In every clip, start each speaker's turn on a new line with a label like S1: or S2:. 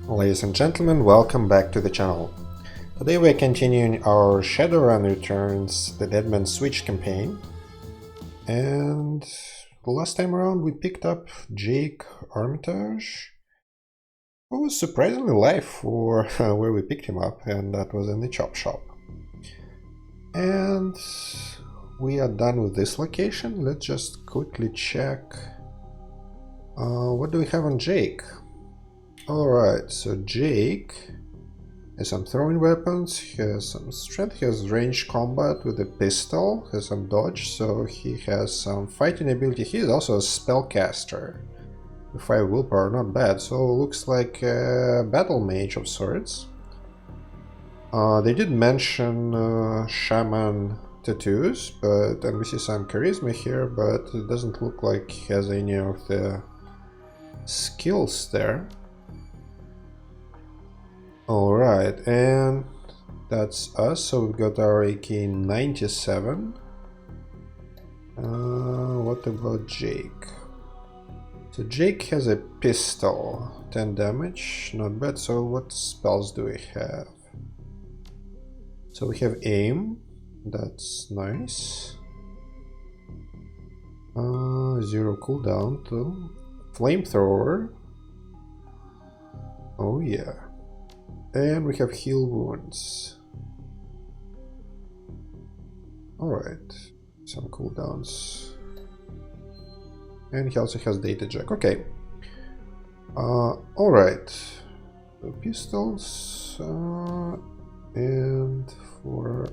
S1: Ladies and gentlemen, welcome back to the channel. Today we are continuing our Shadowrun Returns, the Deadman Switch campaign. And the last time around we picked up Jake Armitage, who was surprisingly live for where we picked him up, and that was in the chop shop. And we are done with this location. Let's just quickly check. What do we have on Jake? Alright, so Jake has some throwing weapons, he has some strength, he has ranged combat with a pistol, has some dodge, so he has some fighting ability. He is also a spellcaster with 5 willpower, not bad, so looks like a battle mage of sorts. They did mention shaman tattoos, and we see some charisma here, but it doesn't look like he has any of the skills there. Alright, and that's us, so we've got our AK-97. What about Jake? So Jake has a pistol, 10 damage, not bad. So what spells do we have? So we have aim, that's nice. 0 cooldown too. Flamethrower. Oh yeah. And we have heal wounds. Alright, some cooldowns. And he also has data jack. Okay. Alright. So pistols. And for.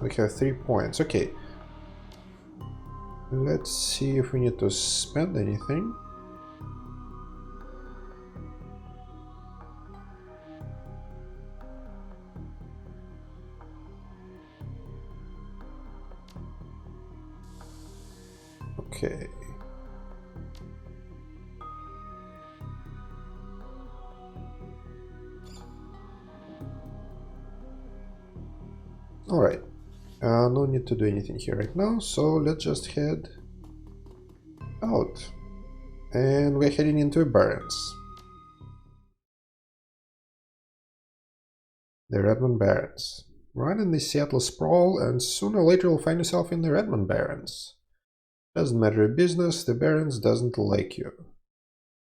S1: We have 3 points. Okay. Let's see if we need to spend anything. Okay. Alright. No need to do anything here right now, so let's just head out. And we're heading into Barrens. The Redmond Barrens. Run in the Seattle sprawl, and sooner or later you'll find yourself in the Redmond Barrens. Doesn't matter your business, the Barrens doesn't like you.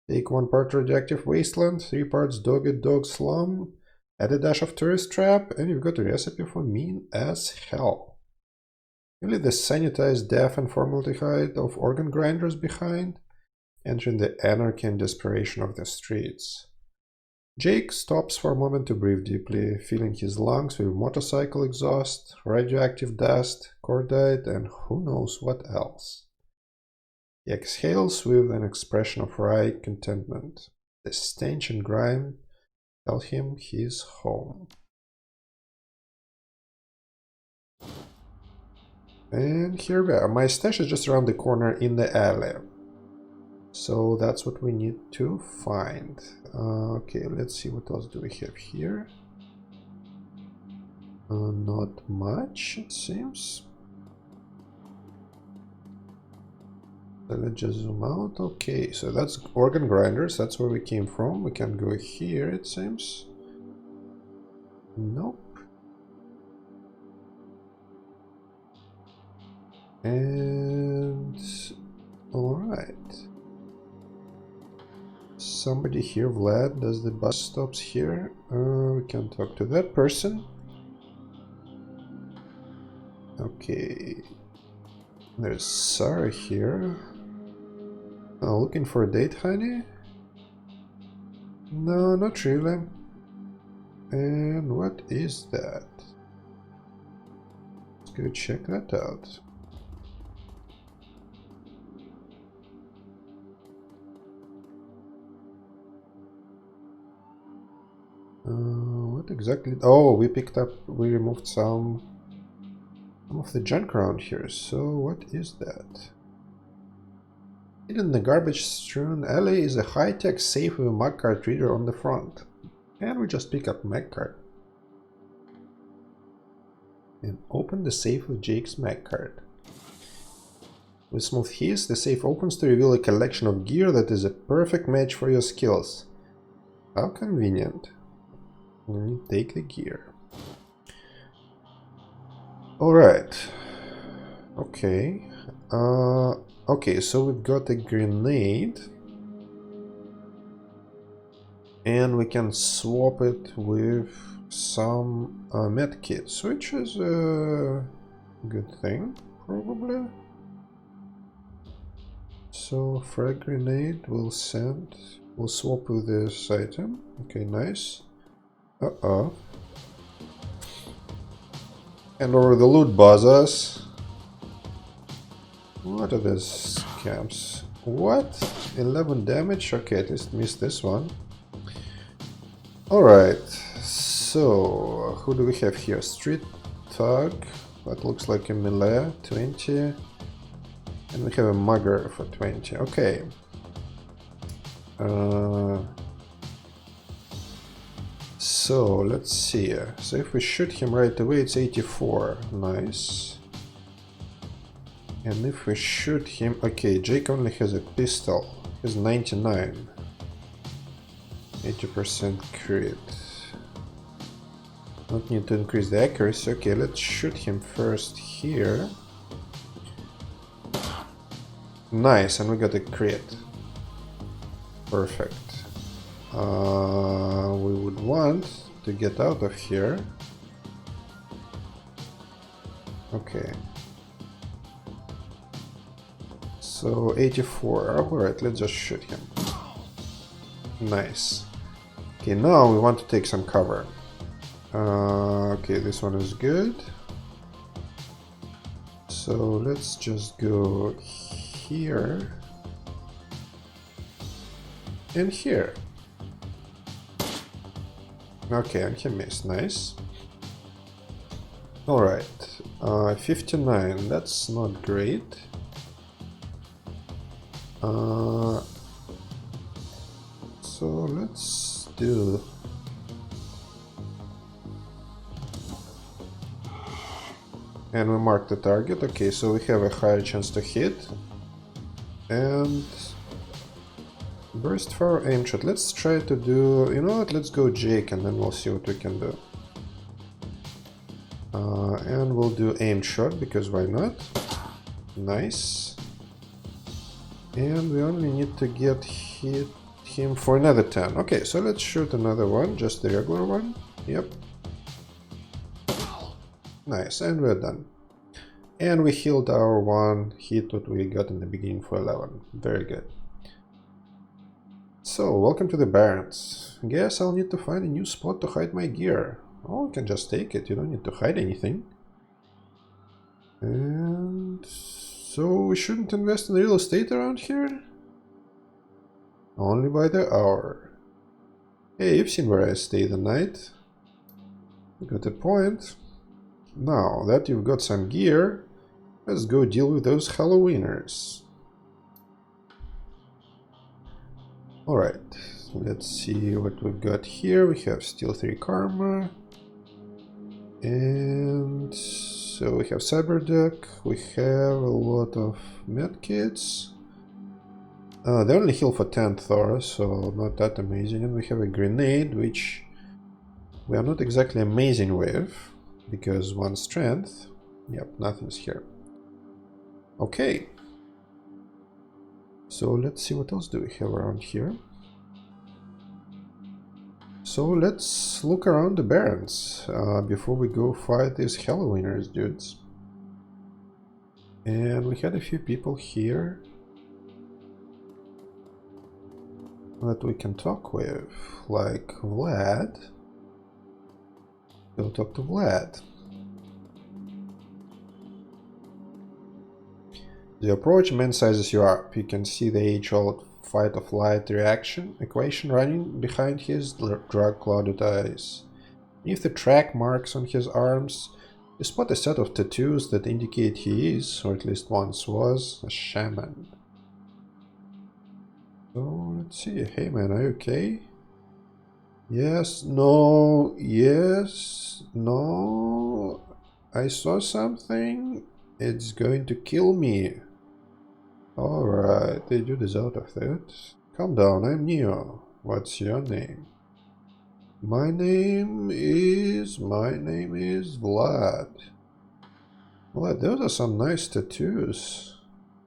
S1: Take 1 part radioactive wasteland, 3 parts dog-eat dog slum, add a dash of tourist trap, and you've got a recipe for mean as hell. You leave the sanitized death and formaldehyde of organ grinders behind, entering the anarchy and desperation of the streets. Jake stops for a moment to breathe deeply, filling his lungs with motorcycle exhaust, radioactive dust, cordite, and who knows what else. He exhales with an expression of wry contentment. The stench and grime tell him he's home. And here we are. My stash is just around the corner in the alley. So that's what we need to find. Okay, let's see what else do we have here. Not much, it seems. So let's just zoom out. Okay, so that's organ grinders, that's where we came from. We can go here, it seems. Nope. And alright. Somebody here, Vlad, does the bus stops here? We can talk to that person. Okay. There's Sarah here. Looking for a date, honey? No, not really. And what is that? Let's go check that out. What exactly? Oh, we removed some of the junk around here. So what is that? Hidden in the garbage-strewn alley is a high-tech safe with a mag card reader on the front. And we just pick up mag card. And open the safe with Jake's mag card. With smooth hiss, the safe opens to reveal a collection of gear that is a perfect match for your skills. How convenient. Let me take the gear. Alright. Okay. Okay, so we've got a grenade. And we can swap it with some medkits, which is a good thing, probably. So frag grenade will send. We'll swap with this item. Okay, nice. Uh-oh. And over the loot bazaars. What are these camps? What? 11 damage? Okay, at least missed this one. Alright, so who do we have here? Street Thug, that looks like a melee, 20. And we have a mugger for 20. Okay. So let's see. So if we shoot him right away, it's 84. Nice. And if we shoot him, okay, Jake only has a pistol. He's 99. 80% crit. Don't need to increase the accuracy. Okay, let's shoot him first here. Nice, and we got a crit. Perfect. We would want to get out of here. Okay. So 84. Alright, let's just shoot him. Nice. Okay, now we want to take some cover. Okay, this one is good. So let's just go here and here. Okay, and he missed. Nice. Alright, 59, that's not great. So let's do... And we mark the target. Okay, so we have a higher chance to hit. And... burst fire, aim shot. Let's try to do... You know what, let's go Jake and then we'll see what we can do. And we'll do aim shot, because why not? Nice. And we only need to get hit him for another 10. Okay, so let's shoot another one, just the regular one. Yep. Nice, and we're done. And we healed our one hit that we got in the beginning for 11. Very good. So, welcome to the Barrens. Guess I'll need to find a new spot to hide my gear. Oh, you can just take it, you don't need to hide anything. And... so we shouldn't invest in real estate around here? Only by the hour. Hey, you've seen where I stay the night. You got a point. Now that you've got some gear, let's go deal with those Halloweeners. Alright, let's see what we've got here. We have still 3 karma. And so we have Cyberduck, we have a lot of medkits. They only heal for 10 Thor, so not that amazing. And we have a grenade, which we are not exactly amazing with, because 1 strength. Yep, nothing's here. Okay. So let's see what else do we have around here. So let's look around the Barrens before we go fight these Halloweeners dudes. And we had a few people here that we can talk with, like Vlad. Go talk to Vlad. The approach man sizes you up. You can see the age-old fight of light reaction equation running behind his drug-clouded eyes. Beneath the track marks on his arms, you spot a set of tattoos that indicate he is, or at least once was, a shaman. So, let's see. Hey man, are you okay? Yes, no, yes, no. I saw something. It's going to kill me. Alright, they do this out of it. Calm down, I'm Neo. What's your name? My name is Vlad. Vlad, those are some nice tattoos.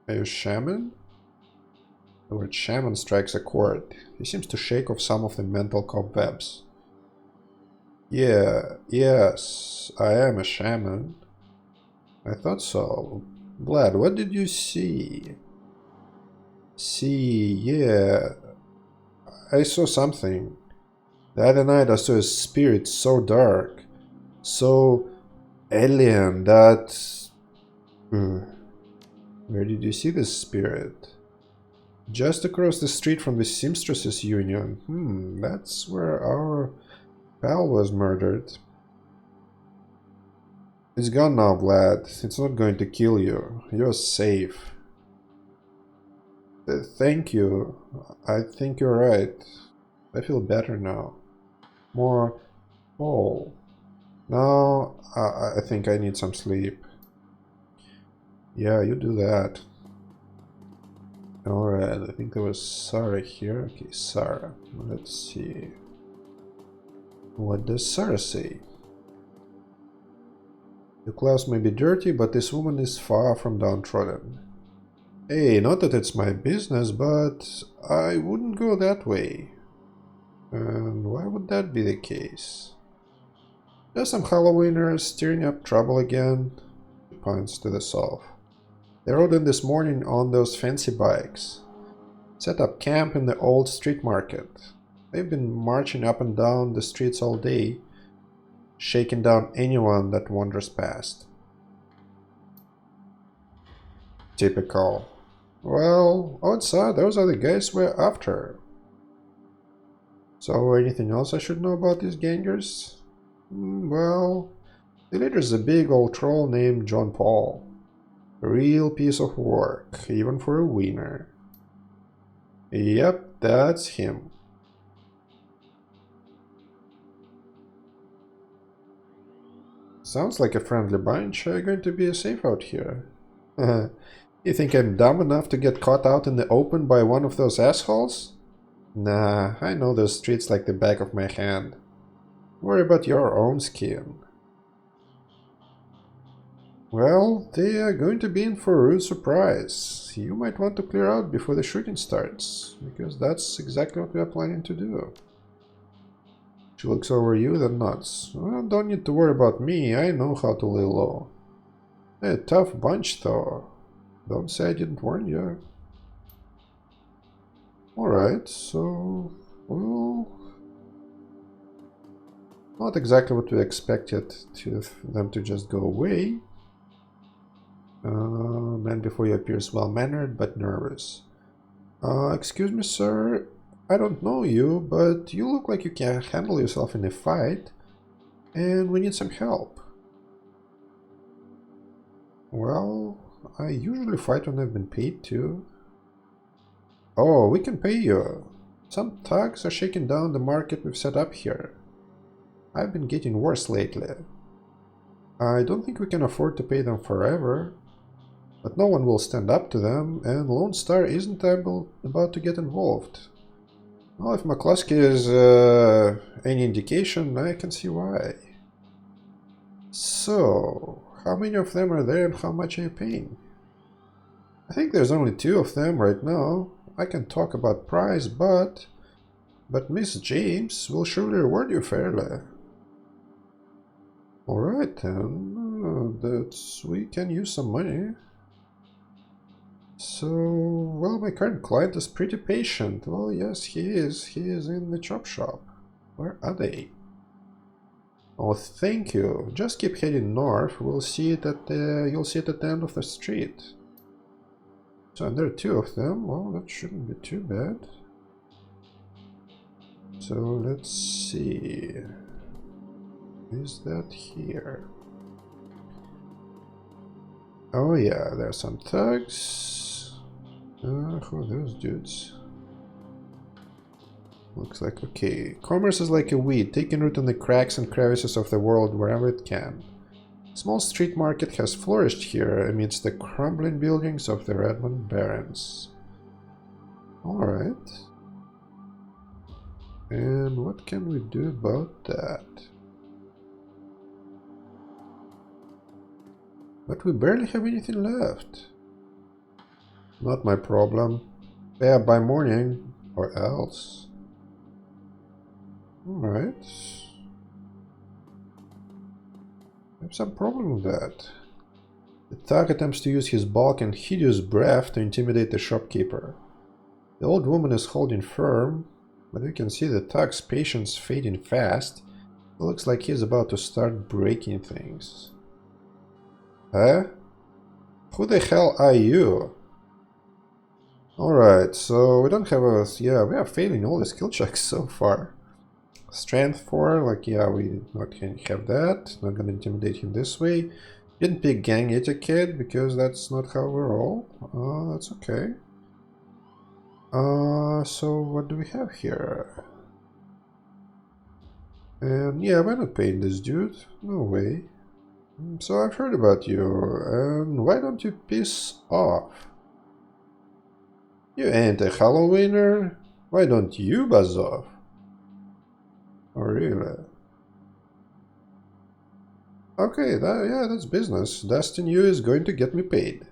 S1: Are you a shaman? The word shaman strikes a chord. He seems to shake off some of the mental cobwebs. Yes, I am a shaman. I thought so. Vlad, what did you see? Yeah, I saw something. The other night I saw a spirit so dark, so alien that... Where did you see this spirit? Just across the street from the Seamstresses Union. That's where our pal was murdered. It's gone now, Vlad. It's not going to kill you. You're safe. Thank you. I think you're right. I feel better now. More whole. Now, I think I need some sleep. Yeah, you do that. Alright, I think there was Sarah here. Okay, Sarah. Let's see. What does Sarah say? The clothes may be dirty, but this woman is far from downtrodden. Hey, not that it's my business, but I wouldn't go that way. And why would that be the case? There's some Halloweeners stirring up trouble again. She points to the south. They rode in this morning on those fancy bikes. Set up camp in the old street market. They've been marching up and down the streets all day, shaking down anyone that wanders past. Typical. Well, odds are those are the guys we're after. So, anything else I should know about these gangers? Well, the leader's a big old troll named John Paul. A real piece of work, even for a wiener. Yep, that's him. Sounds like a friendly bunch. Are you going to be safe out here? You think I'm dumb enough to get caught out in the open by one of those assholes? Nah, I know those streets like the back of my hand. Worry about your own skin. Well, they are going to be in for a rude surprise. You might want to clear out before the shooting starts, because that's exactly what we are planning to do. She looks over you, then nods. Well, don't need to worry about me, I know how to lay low. They're a tough bunch, though. Don't say I didn't warn you. Alright, so... well... not exactly what we expected them to just go away. Man before you appears well-mannered but nervous. Excuse me, sir. I don't know you, but you look like you can handle yourself in a fight, and we need some help. Well, I usually fight when I've been paid to. Oh, we can pay you. Some thugs are shaking down the market we've set up here. I've been getting worse lately. I don't think we can afford to pay them forever. But no one will stand up to them, and Lone Star isn't about to get involved. Well, if McCluskey is any indication, I can see why. So, how many of them are there and how much are you paying? I think there's only 2 of them right now. I can talk about price, but Miss James will surely reward you fairly. Alright then, we can use some money. So, well, my current client is pretty patient. Well, yes, he is. He is in the chop shop. Where are they? Oh, thank you. Just keep heading north. We'll see it at you'll see it at the end of the street. So, and there are 2 of them. Well, that shouldn't be too bad. So, let's see. Is that here? Oh yeah, there are some thugs. Who are those dudes? Looks like okay. Commerce is like a weed, taking root in the cracks and crevices of the world wherever it can. Small street market has flourished here amidst the crumbling buildings of the Redmond Barrens. Alright. And what can we do about that? But we barely have anything left. Not my problem. Yeah, by morning, or else. Alright. I have some problem with that. The thug attempts to use his bulk and hideous breath to intimidate the shopkeeper. The old woman is holding firm, but we can see the thug's patience fading fast. It looks like he's about to start breaking things. Huh? Who the hell are you? Alright, so we don't have a... yeah, we are failing all the skill checks so far. Strength 4, like, yeah, we not can have that. Not gonna intimidate him this way. Didn't pick gang etiquette, because that's not how we roll. That's okay. So what do we have here? And yeah, we're not paying this dude. No way. So I've heard about you, and why don't you piss off? You ain't a Halloweener. Why don't you buzz off? Oh, really? Okay, yeah, that's business. Dusting you is going to get me paid.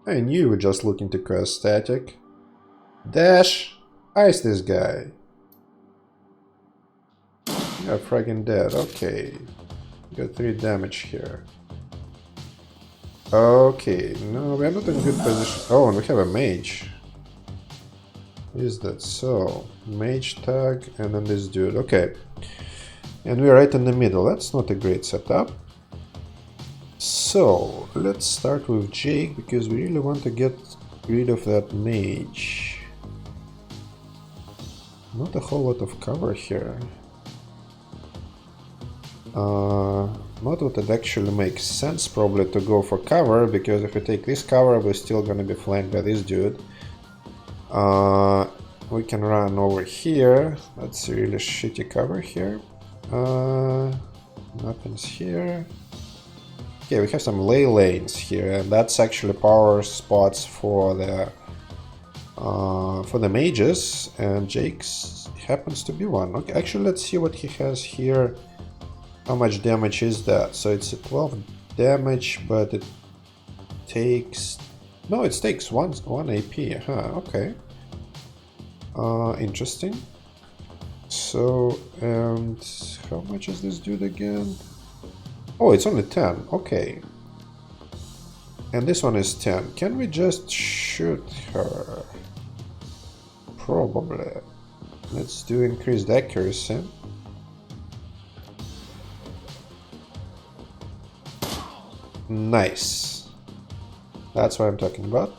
S1: I knew you were just looking to cause static. Dash! Ice this guy. You're friggin' dead. Okay. Got 3 damage here. Okay, no, we're not in good position. Oh, and we have a mage. Is that so? Mage tag, and then this dude. Okay. And we're right in the middle. That's not a great setup. So, let's start with Jake, because we really want to get rid of that mage. Not a whole lot of cover here. Not what it actually makes sense probably to go for cover, because if we take this cover, we're still gonna be flanked by this dude. We can run over here. That's a really shitty cover here. Nothing's here. Okay, we have some ley lanes here, and that's actually power spots for the mages, and Jake's happens to be one. Okay, actually, let's see what he has here. How much damage is that? So it's a 12 damage, but it takes... no, it takes 1 AP. Huh, okay. Interesting. So, and how much is this dude again? Oh, it's only 10. Okay. And this one is 10. Can we just shoot her? Probably. Let's do increased accuracy. Nice. That's what I'm talking about.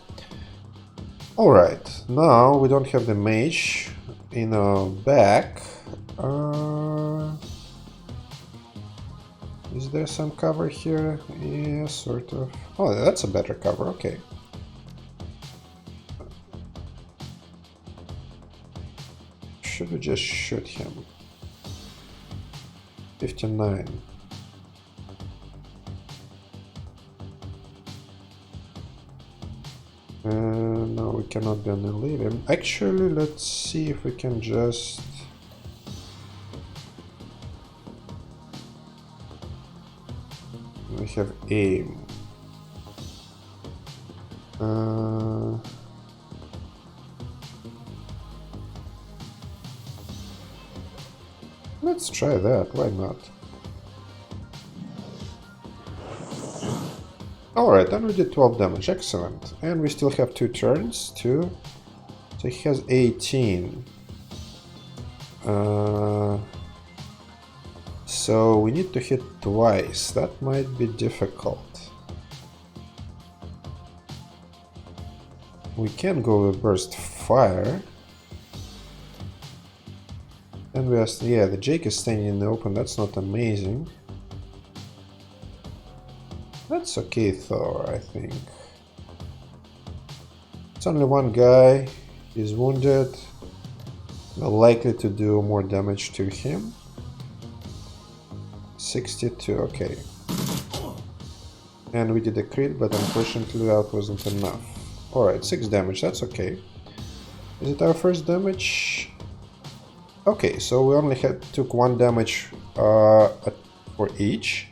S1: Alright, now we don't have the mage in our back. Is there some cover here? Yeah, sort of. Oh, that's a better cover, okay. Should we just shoot him? 59. No, we cannot gonna leave him. Actually, let's see if we can just... we have aim. Let's try that, why not? Alright, then we did 12 damage, excellent. And we still have 2 turns, too. So he has 18. So we need to hit twice, that might be difficult. We can go with burst fire. And we are, yeah, the Jake is standing in the open, that's not amazing. That's okay, Thor, I think. It's only one guy. He's wounded. We're likely to do more damage to him. 62, okay. And we did a crit, but unfortunately that wasn't enough. Alright, 6 damage, that's okay. Is it our first damage? Okay, so we only took 1 damage for each,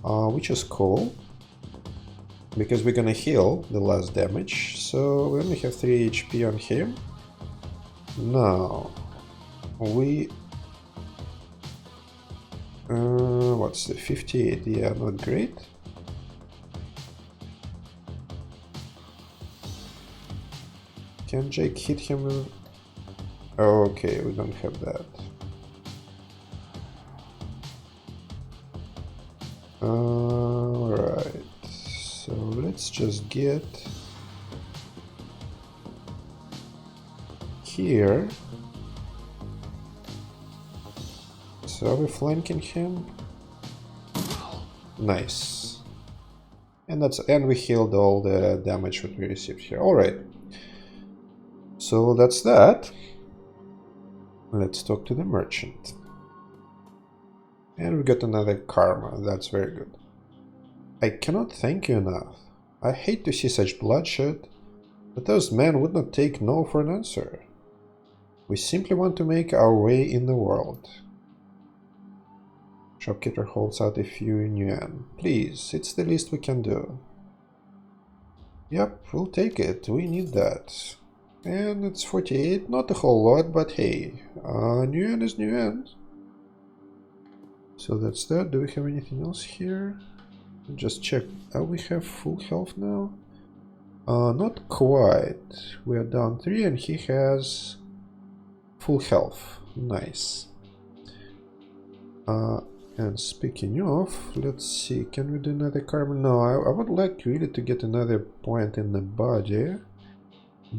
S1: which is cool, because we're gonna heal the last damage. So we only have 3 HP on him. Now we what's the 58? Yeah, not great. Can Jake hit him? Okay, we don't have that. Alright, so let's just get here. So we're flanking him. Nice. And we healed all the damage that we received here. Alright. So that's that. Let's talk to the merchant. And we got another karma. That's very good. I cannot thank you enough. I hate to see such bloodshed, but those men would not take no for an answer. We simply want to make our way in the world. Shopkeeper holds out a few yuan. Please, it's the least we can do. Yep, we'll take it. We need that. And it's 48, not a whole lot, but hey, yuan is yuan. So that's that. Do we have anything else here? Just check. We have full health now? Not quite. We are down 3 and he has full health. Nice. And speaking of, let's see, can we do another karma? No, I would like really to get another point in the body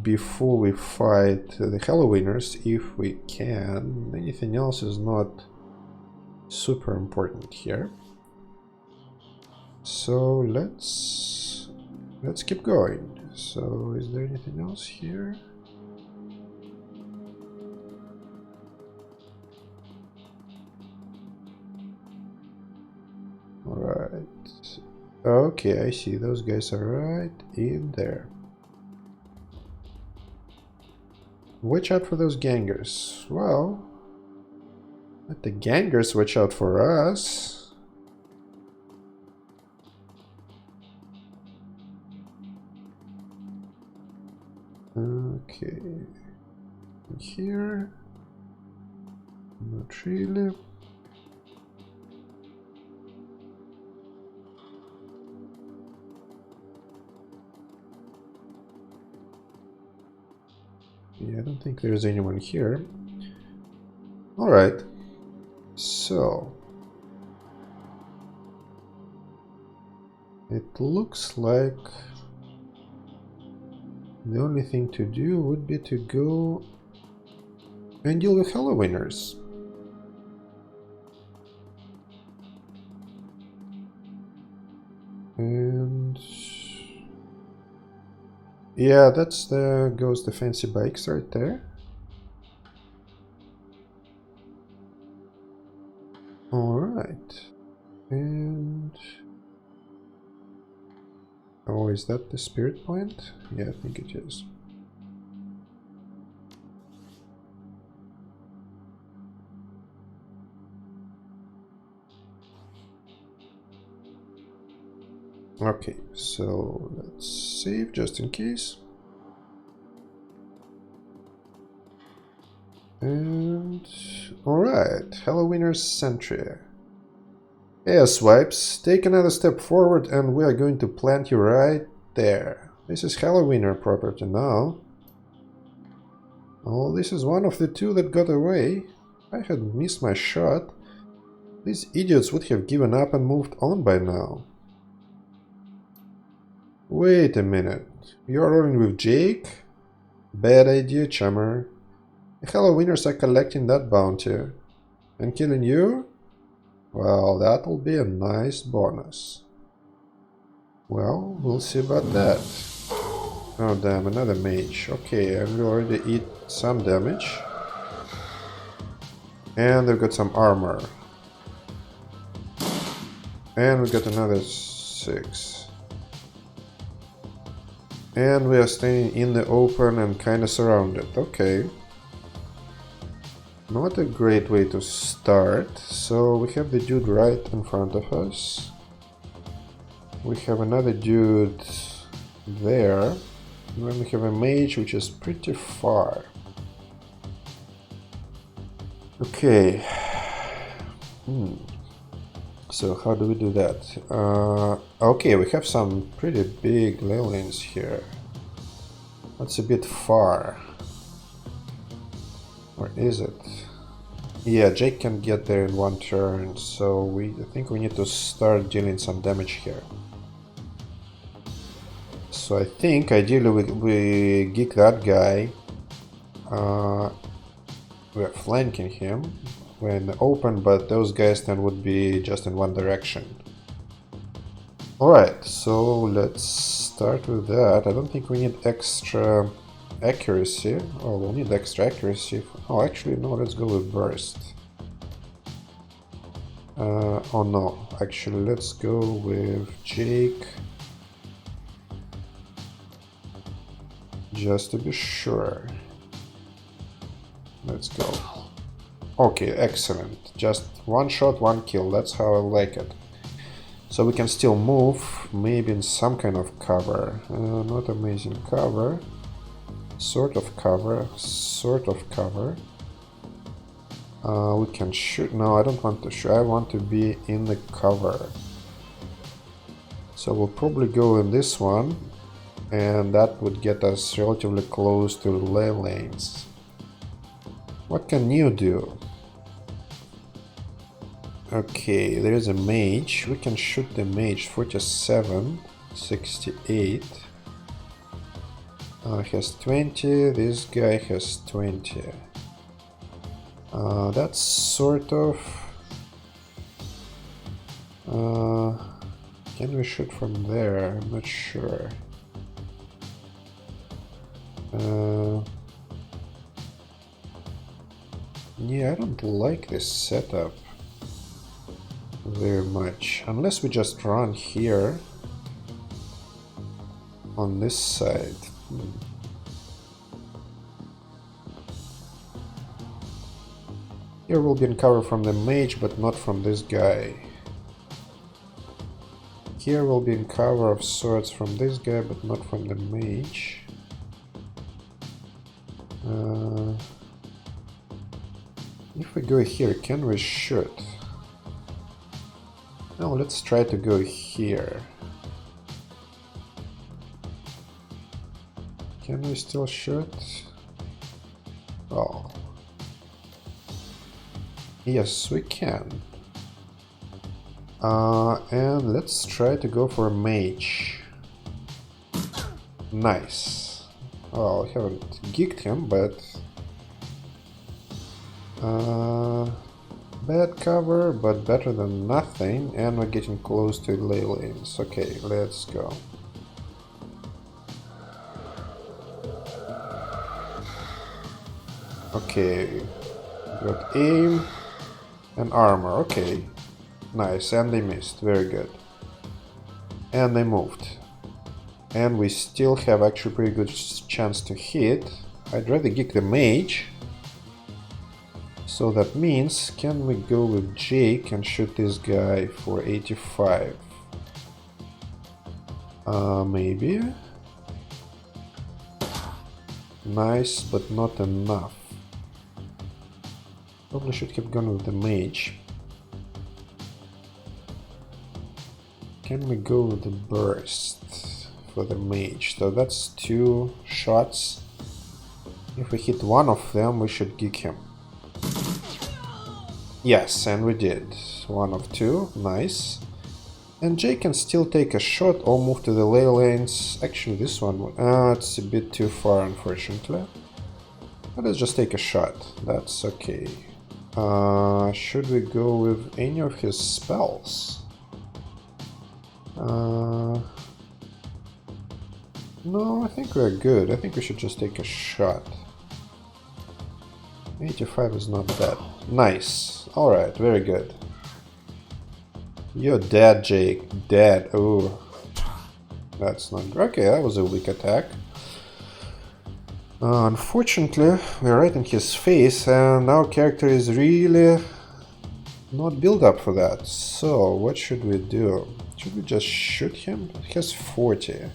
S1: before we fight the Halloweeners, if we can. Anything else is not super important here. So let's keep going. So is there anything else here? Alright. Okay, I see. Those guys are right in there. Watch out for those gangers. Well, let the gangers watch out for us. Okay. Here. Not really. Yeah, I don't think there's anyone here. Alright. So it looks like the only thing to do would be to go and deal with Halloweeners. And yeah, that's goes the fancy bikes right there. Alright. And oh, is that the spirit point? Yeah, I think it is. Okay, so let's save just in case. And alright, Halloweeners Sentry. Yeah, swipes, take another step forward and we are going to plant you right there. This is Halloweener property now. Oh, this is one of the 2 that got away. I had missed my shot. These idiots would have given up and moved on by now. Wait a minute. You're rolling with Jake? Bad idea, chummer. The Halloweeners are collecting that bounty. And killing you? Well, that'll be a nice bonus. Well, we'll see about that. Oh damn, another mage. Okay, and we already eat some damage. And they've got some armor. And we got another 6. And we are staying in the open and kinda surrounded. Okay. Not a great way to start. So we have the dude right in front of us. We have another dude there. And then we have a mage which is pretty far. Okay. So how do we do that? Okay, we have some pretty big ley lines here. That's a bit far. Or is it? Yeah, Jake can get there in one turn, so I think we need to start dealing some damage here. So I think ideally we geek that guy. We're flanking him. We're in the open, but those guys then would be just in one direction. Alright, so let's start with that. I don't think we need extra accuracy. Oh, we'll need extra accuracy. Oh, actually, no, let's go with burst. Oh no, actually, let's go with Jake. Just to be sure. Let's go. Okay, excellent. Just one shot, one kill. That's how I like it. So we can still move, maybe in some kind of cover. Not amazing cover. Sort of cover. Sort of cover. We can shoot. No, I don't want to shoot. I want to be in the cover. So we'll probably go in this one. And that would get us relatively close to ley lanes. What can you do? Okay, there is a mage. We can shoot the mage. 47, 68. Has 20. This guy has 20. That's sort of... can we shoot from there? I'm not sure. Yeah, I don't like this setup very much. Unless we just run here on this side. Here we'll be in cover from the mage, but not from this guy. Here we'll be in cover of sorts from this guy, but not from the mage. If we go here, can we shoot? No, let's try to go here. Can we still shoot? Oh. Yes, we can. And let's try to go for a mage. Nice. Well, I haven't geeked him, but... bad cover, but better than nothing, and we're getting close to ley lanes. Okay, let's go. Okay, got aim and armor. Okay, nice, and they missed. Very good. And they moved. And we still have actually pretty good chance to hit. I'd rather geek the mage. So that means, can we go with Jake and shoot this guy for 85? Maybe? Nice, but not enough. Probably should have gone with the mage. Can we go with the burst for the mage? So that's 2 shots. If we hit one of them, we should geek him. Yes, and we did. 1 of 2, nice. And Jay can still take a shot or move to the ley lanes. Actually, this one, it's a bit too far, unfortunately. But let's just take a shot, that's okay. Should we go with any of his spells? No, I think we're good. I think we should just take a shot. 85 is not bad. Nice. Alright, very good. You're dead, Jake. Dead. Oh. That's not... Okay, that was a weak attack. Unfortunately, we're right in his face, and our character is really not built up for that. So, what should we do? Should we just shoot him? He has 40.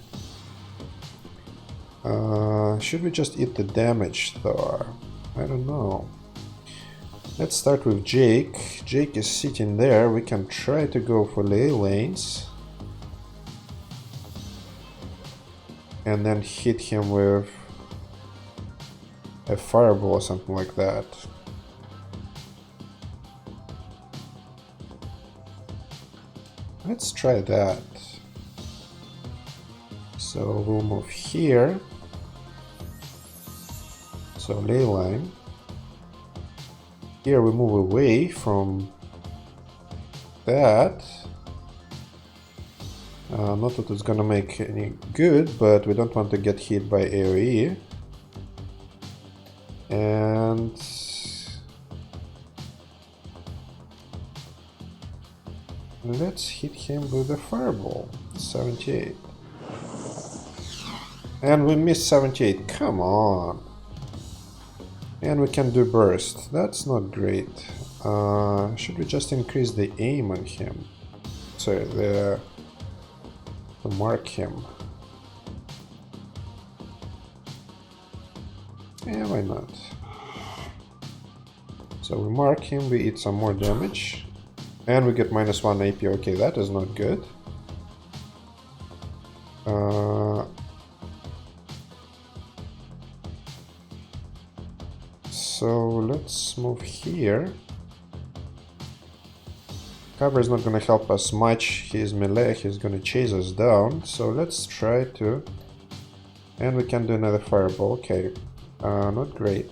S1: Should we just eat the damage, though? I don't know. Let's start with Jake. Jake is sitting there. We can try to go for ley lanes. And then hit him with a fireball or something like that. Let's try that. So we'll move here. So ley line. Here we move away from that. Not that it's gonna make any good, but we don't want to get hit by AoE. And let's hit him with a fireball. 78. And we missed 78. Come on. And we can do burst. That's not great. Should we just increase the aim on him? Sorry, to mark him. Yeah, why not? So we mark him, we eat some more damage. And we get -1 AP. Okay, that is not good. So let's move here. Cover is not going to help us much. He's melee, he's going to chase us down. So let's try to... And we can do another fireball. Okay, not great.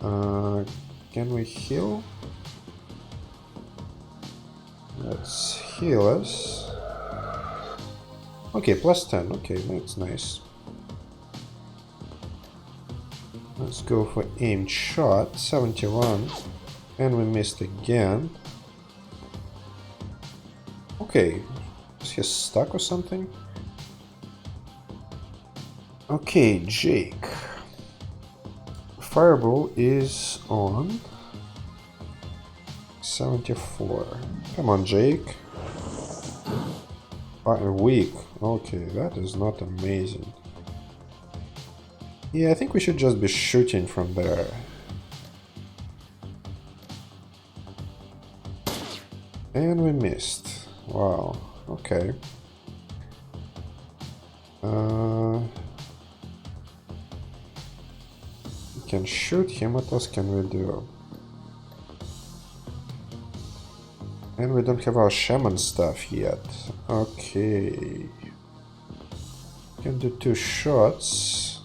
S1: Can we heal? Let's heal us. Okay, +10. Okay, that's nice. Let's go for aimed shot. 71. And we missed again. Okay, is he stuck or something? Okay, Jake. Fireball is on 74. Come on, Jake. Weak. Okay, that is not amazing. Yeah, I think we should just be shooting from there. And we missed. Wow, okay. We can shoot him, what else can we do? And we don't have our shaman stuff yet. Okay. Can do 2 shots.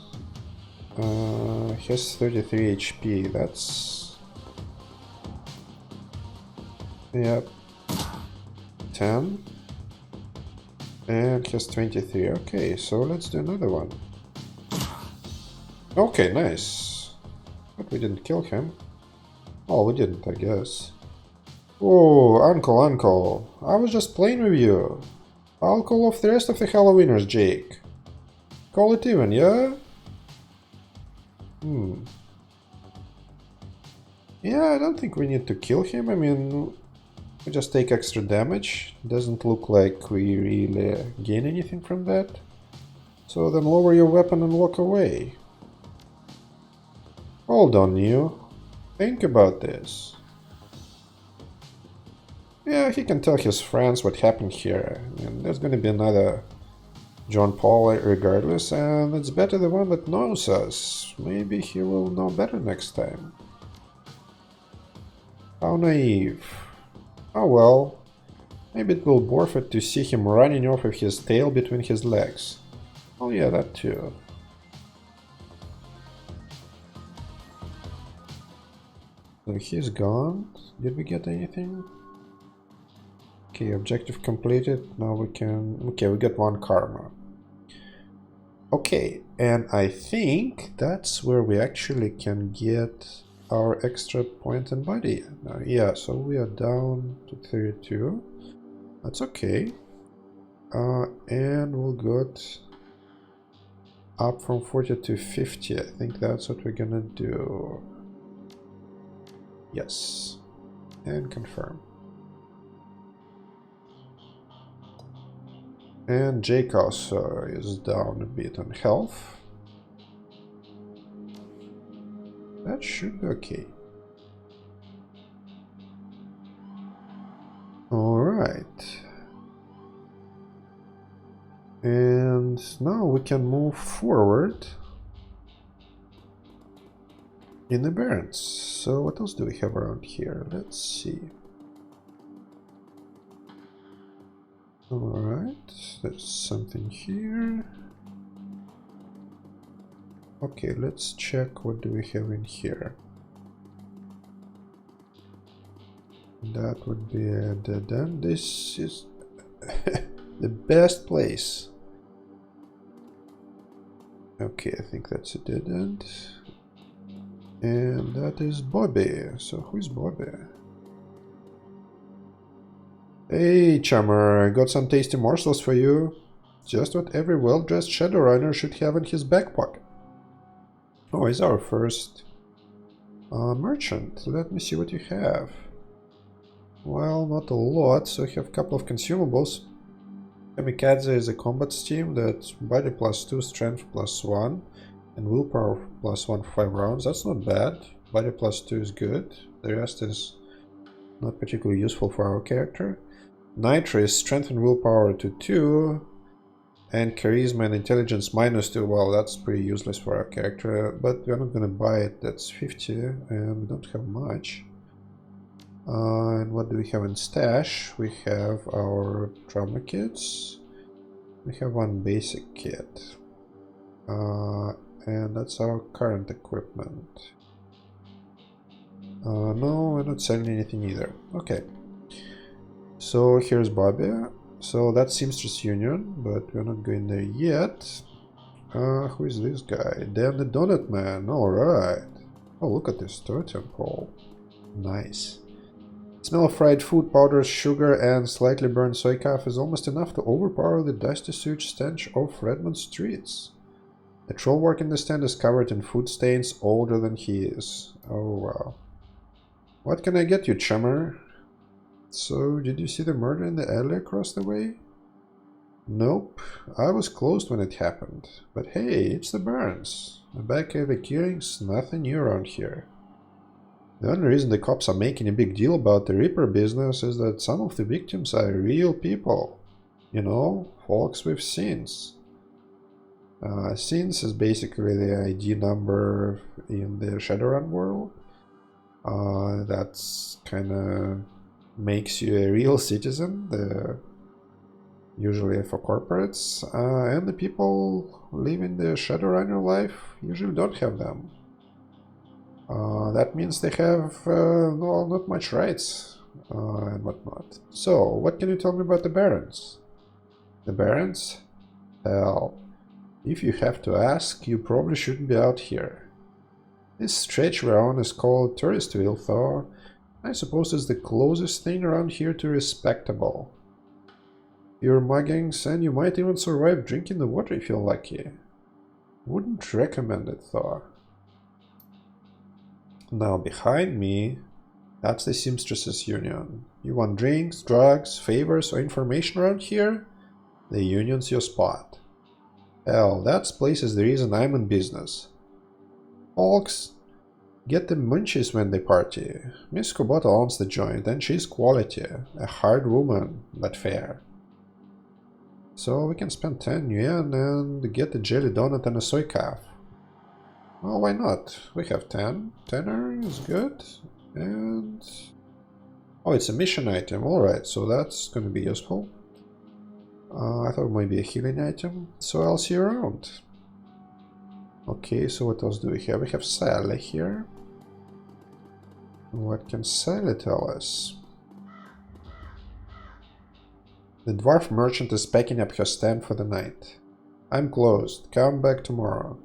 S1: He has 33 HP, that's... Yep. 10. And he has 23. Okay, so let's do another one. Okay, nice. But we didn't kill him. Oh, we didn't, I guess. Oh, uncle, I was just playing with you. I'll call off the rest of the Halloweeners, Jake. Call it even, yeah? Yeah, I don't think we need to kill him. I mean, we just take extra damage. Doesn't look like we really gain anything from that. So then lower your weapon and walk away. Hold on, you. Think about this. Yeah, he can tell his friends what happened here. And there's gonna be another John Paul regardless, and it's better the one that knows us. Maybe he will know better next time. How naive. Oh well. Maybe it will bore it to see him running off with his tail between his legs. Oh yeah, that too. So he's gone. Did we get anything? Okay, objective completed. Now we can... Okay, we got 1 karma. Okay, and I think that's where we actually can get our extra point and body. Yeah, so we are down to 32. That's okay. And we'll get up from 40 to 50. I think that's what we're gonna do. Yes. And confirm. And Jake also is down a bit on health. That should be okay. Alright. And now we can move forward in the Barrens. So what else do we have around here? Let's see. Alright, there's something here. Okay, let's check what do we have in here. That would be a dead end. This is the best place. Okay, I think that's a dead end. And that is Bobby. So who's Bobby? Hey, Chummer, I got some tasty morsels for you. Just what every well-dressed shadowrunner should have in his back pocket. Oh, he's our first merchant. Let me see what you have. Well, not a lot, so I have a couple of consumables. Kamikaze is a combat steam that's body +2, strength +1, and willpower +1 for 5 rounds. That's not bad. Body +2 is good. The rest is not particularly useful for our character. Nitro is strength and willpower to 2, and charisma and intelligence -2. Well, that's pretty useless for our character, but we're not gonna buy it. That's 50, and we don't have much. And what do we have in stash? We have our trauma kits. We have one basic kit. And that's our current equipment. No, we're not selling anything either. Okay. So here's Bobby. So that's Seamstress Union, but we're not going there yet. Who is this guy? Dan the Donut Man. Alright. Oh, look at this totem pole. Nice. Smell of fried food, powders, sugar, and slightly burned soy calf is almost enough to overpower the dusty sewage stench of Redmond streets. The trollwork in the stand is covered in food stains older than he is. Oh wow. What can I get you, chummer? So, did you see the murder in the alley across the way? Nope. I was closed when it happened. But hey, it's the Barrens. The back evacuering's nothing new around here. The only reason the cops are making a big deal about the Reaper business is that some of the victims are real people. You know, folks with sins. Sins is basically the ID number in the Shadowrun world. That's kinda makes you a real citizen, usually for corporates. And the people living the Shadowrunner life usually don't have them. That means they have no, not much rights and whatnot. So, what can you tell me about the Barrens? The Barrens? Hell, if you have to ask, you probably shouldn't be out here. This stretch we're on is called Touristville, though. I suppose it's the closest thing around here to respectable. You're muggings, and you might even survive drinking the water if you're lucky. Wouldn't recommend it, though. Now behind me, that's the Seamstresses Union. You want drinks, drugs, favors, or information around here? The Union's your spot. Hell, that place is the reason I'm in business. Folks, get the munchies when they party. Miss Kubota owns the joint, and she's quality. A hard woman, but fair. So we can spend 10 yuan and get a jelly donut and a soy calf. Well, why not? We have 10. Tenner is good. And... oh, it's a mission item. Alright, so that's going to be useful. I thought it might be a healing item. So I'll see you around. Okay, so what else do we have? We have Sally here. What can Sally tell us? The dwarf merchant is packing up her stand for the night. I'm closed. Come back tomorrow.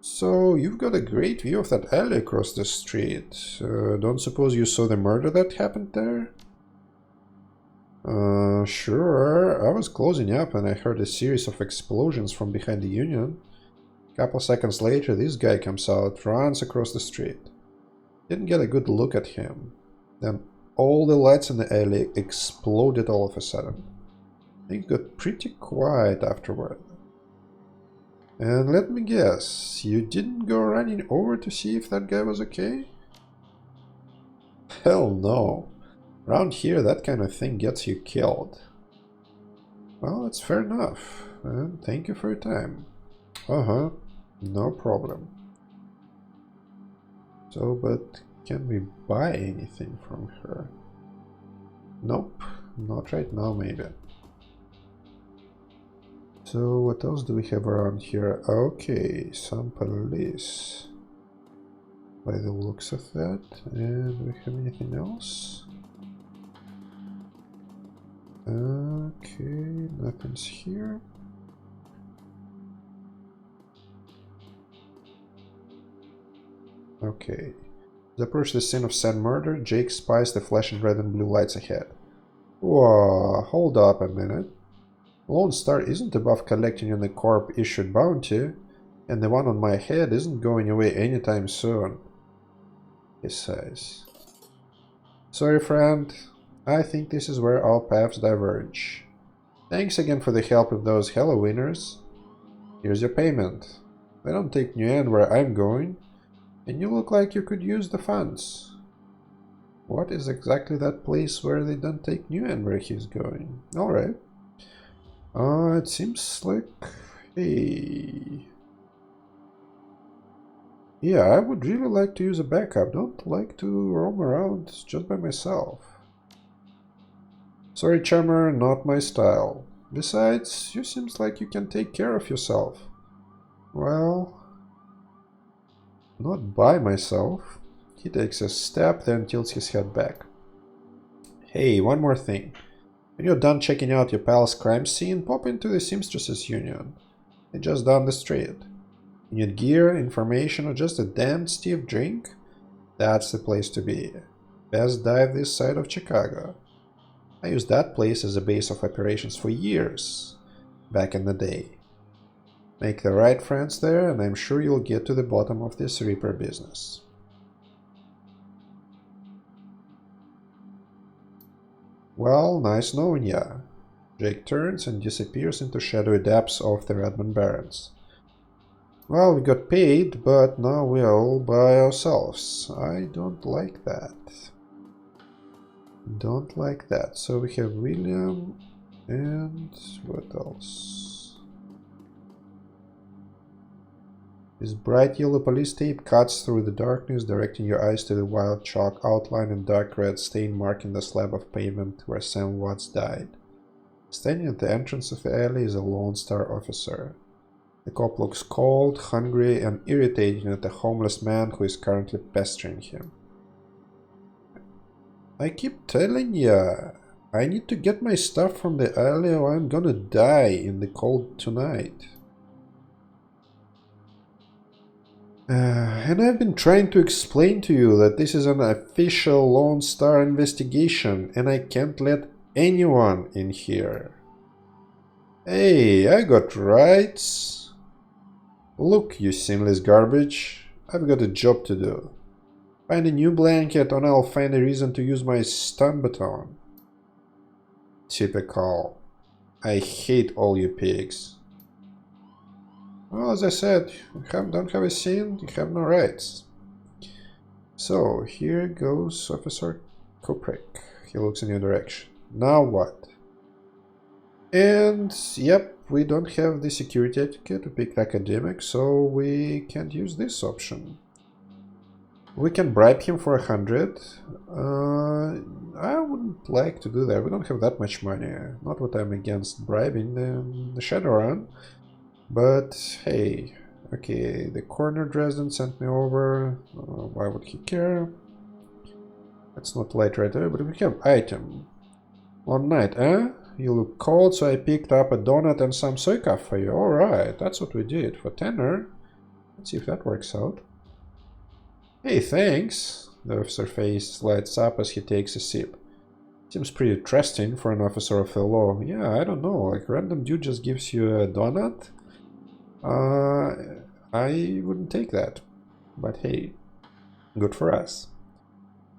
S1: So, you've got a great view of that alley across the street. Don't suppose you saw the murder that happened there? Sure. I was closing up and I heard a series of explosions from behind the Union. A couple seconds later, this guy comes out, runs across the street. Didn't get a good look at him. Then all the lights in the alley exploded all of a sudden. It got pretty quiet afterward. And let me guess, you didn't go running over to see if that guy was okay? Hell no. Around here, that kind of thing gets you killed. Well, that's fair enough. And thank you for your time. Uh-huh. No problem. So, but can we buy anything from her? Nope. Not right now, maybe. So, what else do we have around here? Okay, some police. By the looks of that. And do we have anything else? Okay, nothing's here. Okay. As they approach the scene of said murder, Jake spies the flashing red and blue lights ahead. Whoa, hold up a minute. Lone Star isn't above collecting on the corp issued bounty, and the one on my head isn't going away anytime soon, he says. Sorry, friend. I think this is where our paths diverge. Thanks again for the help with those Halloweeners. Here's your payment. They don't take Nguyen where I'm going, and you look like you could use the funds. What is exactly that place where they don't take Nguyen where he's going? Alright. It seems like... Hey... Yeah, I would really like to use a backup. Don't like to roam around just by myself. Sorry, Charmer, not my style. Besides, you seems like you can take care of yourself. Well... Not by myself. He takes a step, then tilts his head back. Hey, one more thing. When you're done checking out your pal's crime scene, pop into the Seamstresses Union. They're just down the street. You need gear, information, or just a damn stiff drink? That's the place to be. Best dive this side of Chicago. I used that place as a base of operations for years, back in the day. Make the right friends there, and I'm sure you'll get to the bottom of this Reaper business. Well, nice knowing ya. Jake turns and disappears into shadowy depths of the Redmond Barrens. Well, we got paid, but now we're all by ourselves. I don't like that. Don't like that. So we have William and what else? This bright yellow police tape cuts through the darkness, directing your eyes to the wild chalk outline and dark red stain marking the slab of pavement where Sam Watts died. Standing at the entrance of the alley is a Lone Star officer. The cop looks cold, hungry, and irritated at the homeless man who is currently pestering him. I keep telling ya, I need to get my stuff from the alley or I'm gonna die in the cold tonight. And I've been trying to explain to you that this is an official Lone Star investigation and I can't let anyone in here. Hey, I got rights. Look, you sinless garbage, I've got a job to do. Find a new blanket and I'll find a reason to use my stun baton. Typical. I hate all you pigs. Well, as I said, you don't have a scene, you have no rights. So, here goes Officer Kubrick. He looks in your direction. Now what? And, yep, we don't have the security etiquette to pick academic, so we can't use this option. We can bribe him for 100. I wouldn't like to do that. We don't have that much money. Not what I'm against bribing the Shadowrun. But, hey, okay, the corner Dresden sent me over. Why would he care? That's not light right away, but we have item. One night, eh? You look cold, so I picked up a donut and some soy cup for you. Alright, that's what we did for tenner. Let's see if that works out. Hey, thanks. The officer's face lights up as he takes a sip. Seems pretty trusting for an officer of the law. Yeah, I don't know, like random dude just gives you a donut? I wouldn't take that. But hey, good for us.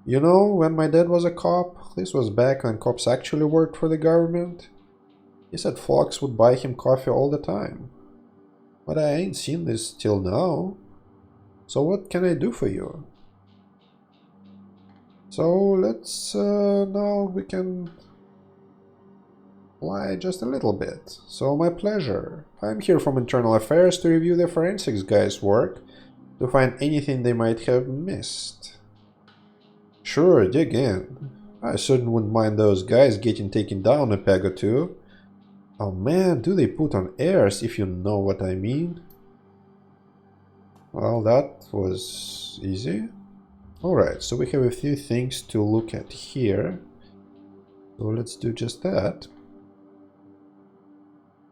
S1: You know, when my dad was a cop, this was back when cops actually worked for the government. He said folks would buy him coffee all the time. But I ain't seen this till now. So what can I do for you? So let's, now we can lie just a little bit. So my pleasure. I'm here from Internal Affairs to review the forensics guys' work, to find anything they might have missed. Sure, dig in. I certainly wouldn't mind those guys getting taken down a peg or two. Oh man, do they put on airs, if you know what I mean? Well, that was easy. Alright, so we have a few things to look at here. So let's do just that.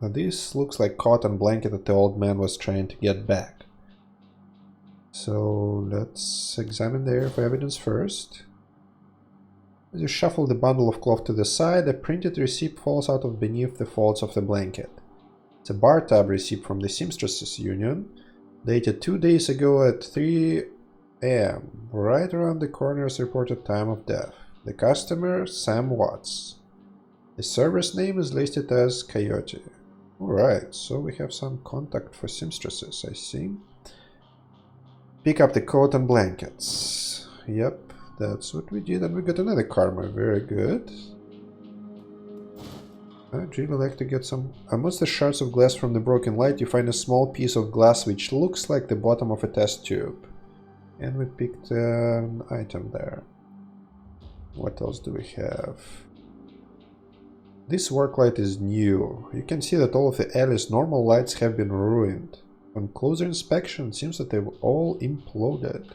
S1: Now this looks like cotton blanket that the old man was trying to get back. So let's examine the area of evidence first. As you shuffle the bundle of cloth to the side, a printed receipt falls out of beneath the folds of the blanket. It's a bar tab receipt from the Seamstresses Union, dated 2 days ago at 3 AM, right around the coroner's reported time of death. The customer, Sam Watts. The server's name is listed as Coyote. Alright, so we have some contact for seamstresses, I see. Pick up the coat and blankets. Yep, that's what we did, and we got another karma. Very good. I'd really like to get some... Amongst the shards of glass from the broken light, you find a small piece of glass which looks like the bottom of a test tube. And we picked an item there. What else do we have? This work light is new. You can see that all of the alley's normal lights have been ruined. On closer inspection, it seems that they've all imploded.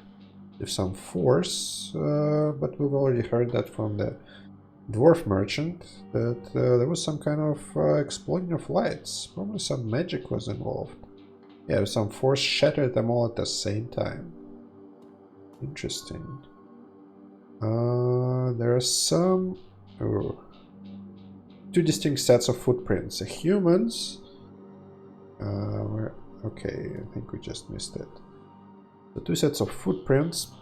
S1: With some force, but we've already heard that from the dwarf merchant, that there was some kind of explosion of lights. Probably some magic was involved. Yeah, some force shattered them all at the same time. Interesting. There are some... Oh. 2 distinct sets of footprints. A human's... okay, I think we just missed it. The 2 sets of footprints.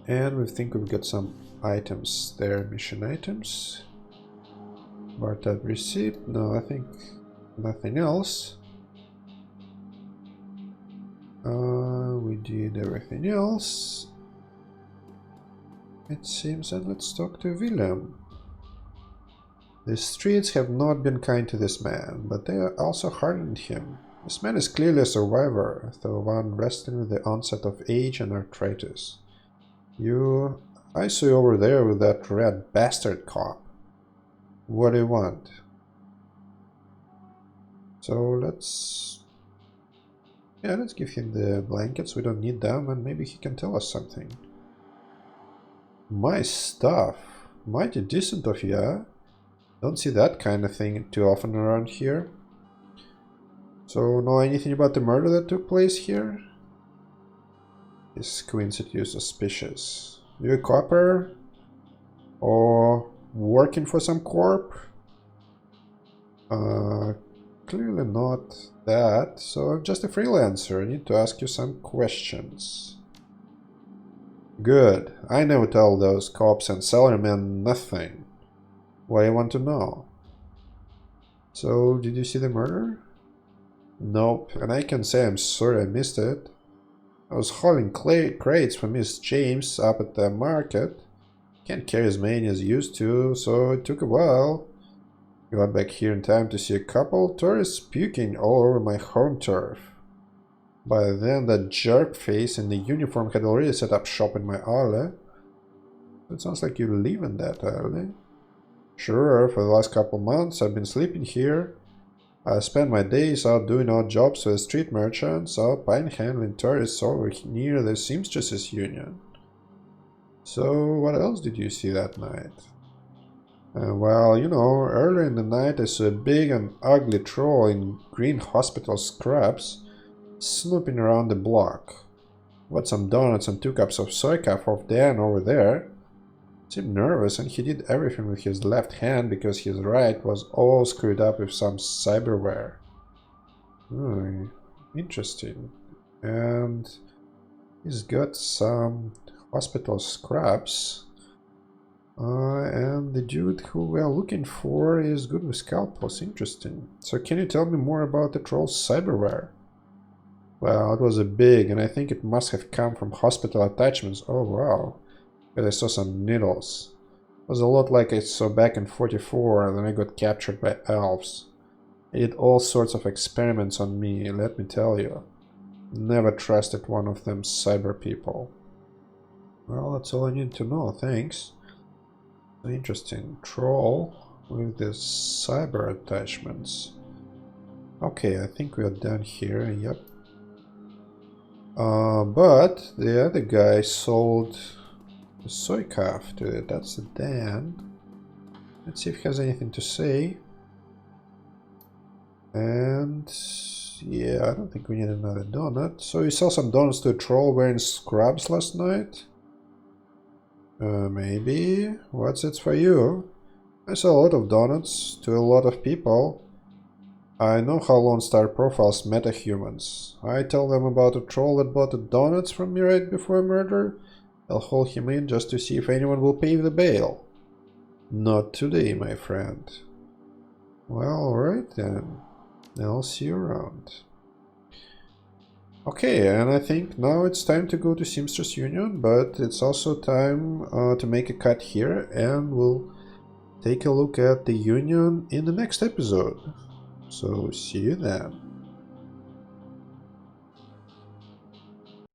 S1: And we think we've got some items there. Mission items. Bar tab receipt. No, I think nothing else. We did everything else, it seems, and let's talk to William. The streets have not been kind to this man, but they also hardened him. This man is clearly a survivor, though one wrestling with the onset of age and arthritis. I saw you over there with that red bastard cop. What do you want? So let's give him the blankets, we don't need them, and maybe he can tell us something. My stuff. Mighty decent of you, huh? Don't see that kind of thing too often around here. So, know anything about the murder that took place here? This coincidence suspicious. You a copper? Or working for some corp? Clearly not that, so I'm just a freelancer. I need to ask you some questions. Good. I never tell those cops and salarymen nothing. What do you want to know? So, did you see the murder? Nope, and I can say I'm sorry I missed it. I was hauling crates for Miss James up at the market. Can't carry as many as used to, so it took a while. Got back here in time to see a couple tourists puking all over my home turf. By then, that jerk face in the uniform had already set up shop in my alley. It sounds like you're leaving that alley. Sure, for the last couple months I've been sleeping here. I spend my days out doing odd jobs for the street merchants, out panhandling tourists over near the Seamstresses Union. So, what else did you see that night? Well, you know, earlier in the night I saw a big and ugly troll in green hospital scrubs snooping around the block. Got some donuts and 2 cups of soy coffee off Dan over there. Seemed nervous, and he did everything with his left hand because his right was all screwed up with some cyberware. Interesting. And he's got some hospital scraps. And the dude who we're looking for is good with scalpels. Interesting. So can you tell me more about the troll's cyberware? Well, it was a big, and I think it must have come from hospital attachments. Oh wow. But I saw some needles. It was a lot like I saw back in 44, and then I got captured by elves. They did all sorts of experiments on me, let me tell you. Never trusted one of them cyber people. Well, that's all I need to know, thanks. Interesting. Troll with the cyber attachments. Okay, I think we are done here, yep. But the other guy sold the soy calf to it. That's the Dan. Let's see if he has anything to say. And yeah, I don't think we need another donut. So you sell some donuts to a troll wearing scrubs last night? Maybe. What's it for you? I sell a lot of donuts to a lot of people. I know how Lone Star profiles metahumans. I tell them about a troll that bought the donuts from me right before murder. I'll hold him in just to see if anyone will pay the bail. Not today, my friend. Well, alright then. I'll see you around. Okay, and I think now it's time to go to Seamstress Union, but it's also time to make a cut here, and we'll take a look at the Union in the next episode. So, see you then.